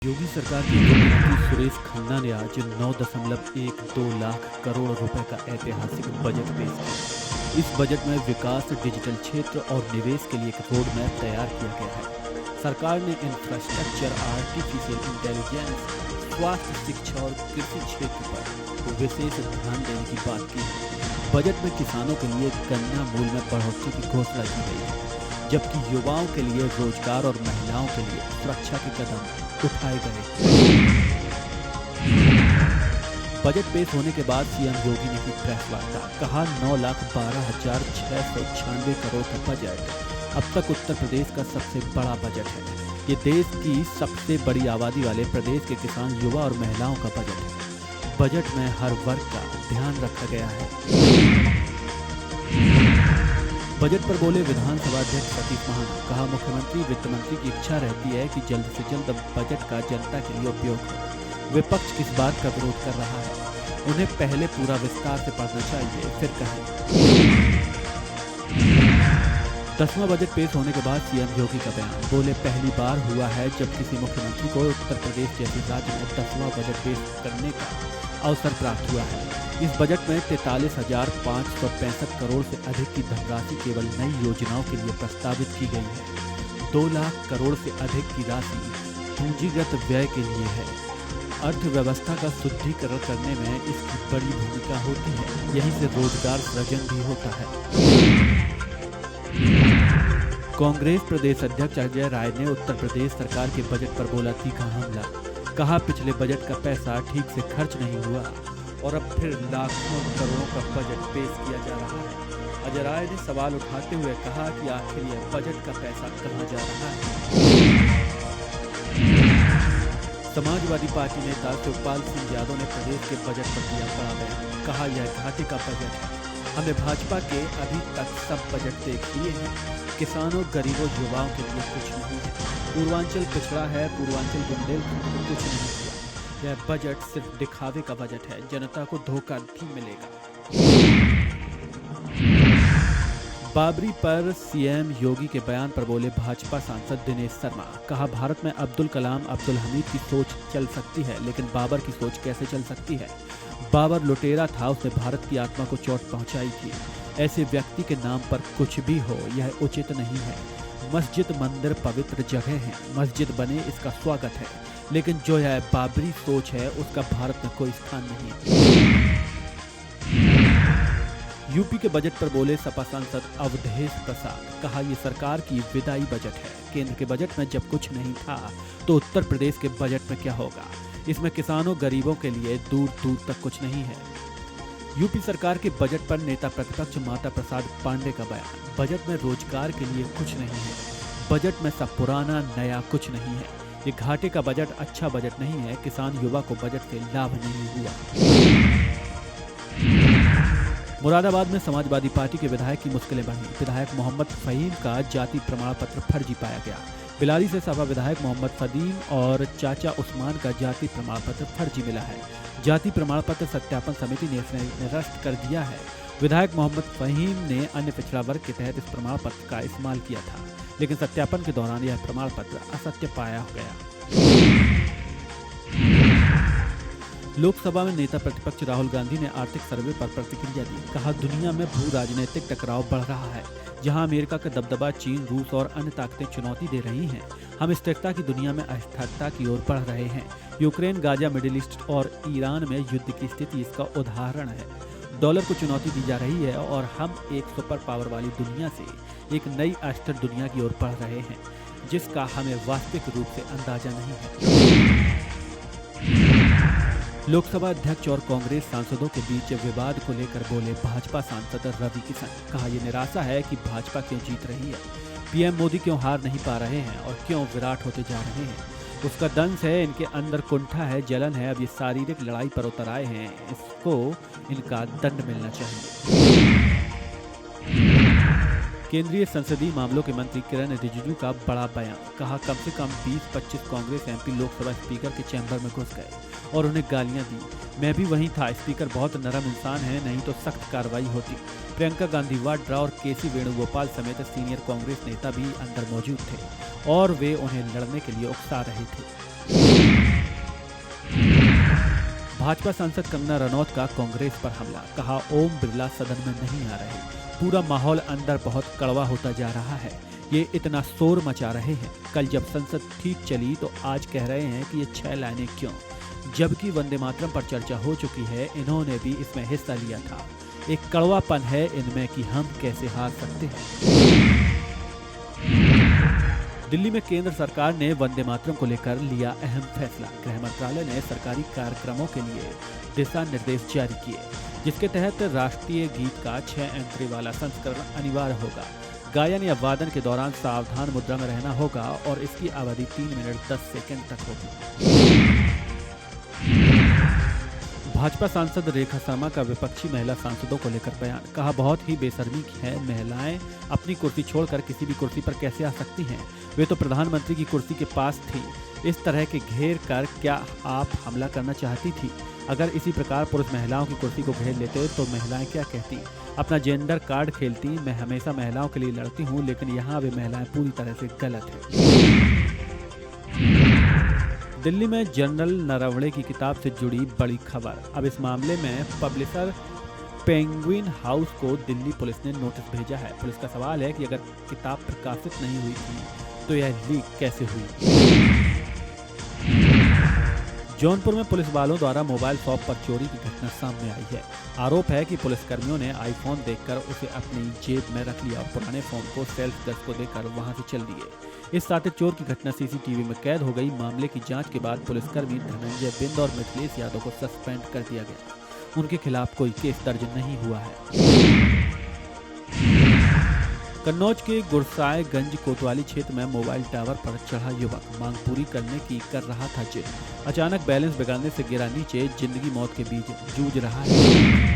योगी सरकार के मुख्यमंत्री सुरेश खन्ना ने आज 9.12 लाख करोड़ रुपए का ऐतिहासिक बजट पेश किया। इस बजट में विकास, डिजिटल क्षेत्र और निवेश के लिए एक रोड मैप तैयार किया गया है। सरकार ने इंफ्रास्ट्रक्चर, आर्टिफिशियल इंटेलिजेंस, स्वास्थ्य, शिक्षा और कृषि क्षेत्र पर विशेष ध्यान देने की बात की है। बजट में किसानों के लिए गन्ना मूल्य में बढ़ोतरी की घोषणा की गई है, जबकि युवाओं के लिए रोजगार और महिलाओं के लिए सुरक्षा के कदम उठाए गए। बजट पेश होने के बाद सीएम योगी ने की प्रेस वार्ता। कहा 9,12,696 करोड़ का बजट अब तक उत्तर प्रदेश का सबसे बड़ा बजट है। ये देश की सबसे बड़ी आबादी वाले प्रदेश के किसान, युवा और महिलाओं का बजट है। बजट में हर वर्ग का ध्यान रखा गया है। बजट पर बोले विधानसभा अध्यक्ष सतीश महाना। कहा मुख्यमंत्री, वित्त मंत्री की इच्छा रहती है कि जल्द से जल्द बजट का जनता के लिए उपयोग हो। विपक्ष किस बात का विरोध कर रहा है? उन्हें पहले पूरा विस्तार से पढ़ना चाहिए, फिर कहें। 10वां बजट पेश होने के बाद सीएम योगी का बयान। बोले पहली बार हुआ है जब किसी मुख्यमंत्री को उत्तर प्रदेश जैसे राज्य में 10वां बजट पेश करने का अवसर प्राप्त हुआ है। इस बजट में 43,565 करोड़ से अधिक की धनराशि केवल नई योजनाओं के लिए प्रस्तावित की गई है। 2 लाख करोड़ से अधिक की राशि पूंजीगत व्यय के लिए है। अर्थव्यवस्था का शुद्धिकरण करने में इसकी बड़ी भूमिका होती है। यहीं से रोजगार सृजन भी होता है। कांग्रेस प्रदेश अध्यक्ष अजय राय ने उत्तर प्रदेश सरकार के बजट पर बोला तीखा हमला। कहा पिछले बजट का पैसा ठीक से खर्च नहीं हुआ और अब फिर लाखों करोड़ों का बजट पेश किया जा रहा है। अजय राय ने सवाल उठाते हुए कहा कि आखिर यह बजट का पैसा कहां जा रहा है। समाजवादी पार्टी नेता शिवपाल सिंह यादव ने प्रदेश के बजट पर दिया बड़ा बयान। कहा यह घाटे का बजट है। हमने भाजपा के अभी तक सब बजट देख लिए हैं। किसानों, गरीबों, युवाओं के लिए कुछ नहीं है। पूर्वांचल पिछड़ा है, पूर्वांचल बुंदेलखंड को कुछ नहीं किया। यह बजट सिर्फ दिखावे का बजट है। जनता को धोखा भी मिलेगा। बाबरी पर सीएम योगी के बयान पर बोले भाजपा सांसद दिनेश शर्मा। कहा भारत में अब्दुल कलाम, अब्दुल हमीद की सोच चल सकती है, लेकिन बाबर की सोच कैसे चल सकती है? बाबर लुटेरा था, उसने भारत की आत्मा को चोट पहुंचाई थी। ऐसे व्यक्ति के नाम पर कुछ भी हो, यह उचित नहीं है। मस्जिद, मंदिर पवित्र जगह हैं। मस्जिद बने, इसका स्वागत है, लेकिन जो यह बाबरी सोच है उसका भारत में कोई स्थान नहीं। यूपी के बजट पर बोले सपा सांसद अवधेश प्रसाद। कहा यह सरकार की विदाई बजट है। केंद्र के बजट में जब कुछ नहीं था तो उत्तर प्रदेश के बजट में क्या होगा? इसमें किसानों, गरीबों के लिए दूर दूर तक कुछ नहीं है। यूपी सरकार के बजट पर नेता प्रतिपक्ष माता प्रसाद पांडे का बयान। बजट में रोजगार के लिए कुछ नहीं है। बजट में सब पुराना, नया कुछ नहीं है। ये घाटे का बजट अच्छा बजट नहीं है। किसान, युवा को बजट से लाभ नहीं हुआ। मुरादाबाद में समाजवादी पार्टी के विधायक की मुश्किलें बढ़ी। विधायक मोहम्मद फहीम का जाति प्रमाण पत्र फर्जी पाया गया। बिलारी से सपा विधायक मोहम्मद फदीम और चाचा उस्मान का जाति प्रमाण पत्र फर्जी मिला है। जाति प्रमाण पत्र सत्यापन समिति ने इसे निरस्त कर दिया है। विधायक मोहम्मद फहीम ने अन्य पिछड़ा वर्ग के तहत इस प्रमाण पत्र का इस्तेमाल किया था, लेकिन सत्यापन के दौरान यह प्रमाण पत्र असत्य पाया गया। लोकसभा में नेता प्रतिपक्ष राहुल गांधी ने आर्थिक सर्वे पर प्रतिक्रिया दी। कहा दुनिया में भू राजनीतिक टकराव बढ़ रहा है। जहां अमेरिका का दबदबा, चीन, रूस और अन्य ताकतें चुनौती दे रही हैं, हम स्थिरता की दुनिया में अस्थिरता की ओर बढ़ रहे हैं। यूक्रेन, गाजा, मिडिल ईस्ट और ईरान में युद्ध की स्थिति इसका उदाहरण है। डॉलर को चुनौती दी जा रही है और हम एक सुपर पावर वाली दुनिया से एक नई अस्थिर दुनिया की ओर बढ़ रहे हैं, जिसका हमें वास्तविक रूप से अंदाजा नहीं है। लोकसभा अध्यक्ष और कांग्रेस सांसदों के बीच विवाद को लेकर बोले भाजपा सांसद रवि किशन। कहा यह निराशा है कि भाजपा क्यों जीत रही है, पीएम मोदी क्यों हार नहीं पा रहे हैं और क्यों विराट होते जा रहे हैं। उसका दंश है, इनके अंदर कुंठा है, जलन है। अब ये शारीरिक लड़ाई पर उतर आए हैं, इसको इनका दंड मिलना चाहिए। केंद्रीय संसदीय मामलों के मंत्री किरण रिजिजू का बड़ा बयान। कहा कम से कम 20-25 कांग्रेस एमपी लोकसभा स्पीकर के चैम्बर में घुस गए और उन्हें गालियां दी। मैं भी वहीं था। स्पीकर बहुत नरम इंसान है, नहीं तो सख्त कार्रवाई होती। प्रियंका गांधी वाड्रा और केसी वेणुगोपाल समेत सीनियर कांग्रेस नेता भी अंदर मौजूद थे और वे उन्हें लड़ने के लिए उकसा रहे थे। भाजपा सांसद कंगना रनौत का कांग्रेस पर हमला, कहा ओम बिरला सदन में नहीं आ रहे, पूरा माहौल अंदर बहुत कड़वा होता जा रहा है, ये इतना शोर मचा रहे हैं, कल जब संसद ठीक चली तो आज कह रहे हैं कि ये 6 लाइनें क्यों, जबकि वंदे मातरम पर चर्चा हो चुकी है, इन्होंने भी इसमें हिस्सा लिया था। एक कड़वापन है इनमें कि हम कैसे हार सकते हैं। दिल्ली में केंद्र सरकार ने वंदे मातरम को लेकर लिया अहम फैसला। गृह मंत्रालय ने सरकारी कार्यक्रमों के लिए दिशा निर्देश जारी किए, जिसके तहत राष्ट्रीय गीत का 6 एंट्री वाला संस्करण अनिवार्य होगा। गायन या वादन के दौरान सावधान मुद्रा में रहना होगा और इसकी अवधि 3 मिनट 10 सेकंड तक होगी। भाजपा सांसद रेखा शर्मा का विपक्षी महिला सांसदों को लेकर बयान, कहा बहुत ही बेशर्मी है, महिलाएं अपनी कुर्सी छोड़कर किसी भी कुर्सी पर कैसे आ सकती हैं, वे तो प्रधानमंत्री की कुर्सी के पास थी, इस तरह के घेर कर क्या आप हमला करना चाहती थी? अगर इसी प्रकार पुरुष महिलाओं की कुर्सी को घेर लेते तो महिलाएं क्या कहती? अपना जेंडर कार्ड खेलती। मैं हमेशा महिलाओं के लिए लड़ती हूँ, लेकिन यहाँ वे महिलाएं पूरी तरह से गलत है। दिल्ली में जनरल नरवणे की किताब से जुड़ी बड़ी खबर। अब इस मामले में पब्लिशर पेंगुइन हाउस को दिल्ली पुलिस ने नोटिस भेजा है। पुलिस का सवाल है कि अगर किताब प्रकाशित नहीं हुई थी तो यह लीक कैसे हुई। जौनपुर में पुलिस वालों द्वारा मोबाइल शॉप पर चोरी की घटना सामने आई है। आरोप है कि पुलिसकर्मियों ने आईफोन देखकर उसे अपनी जेब में रख लिया और पुराने फोन को सेल्स गर्ल को देकर वहां से चल दिए। इस साथ चोर की घटना सीसीटीवी में कैद हो गई। मामले की जांच के बाद पुलिसकर्मी धनंजय बिंद और मिथिलेश यादव को सस्पेंड कर दिया गया। उनके खिलाफ कोई केस दर्ज नहीं हुआ है। कन्नौज के गुरसाएगंज कोतवाली क्षेत्र में मोबाइल टावर पर चढ़ा युवक मांग पूरी करने की कर रहा था जिद। अचानक बैलेंस बिगड़ने से गिरा नीचे, जिंदगी मौत के बीच जूझ रहा है।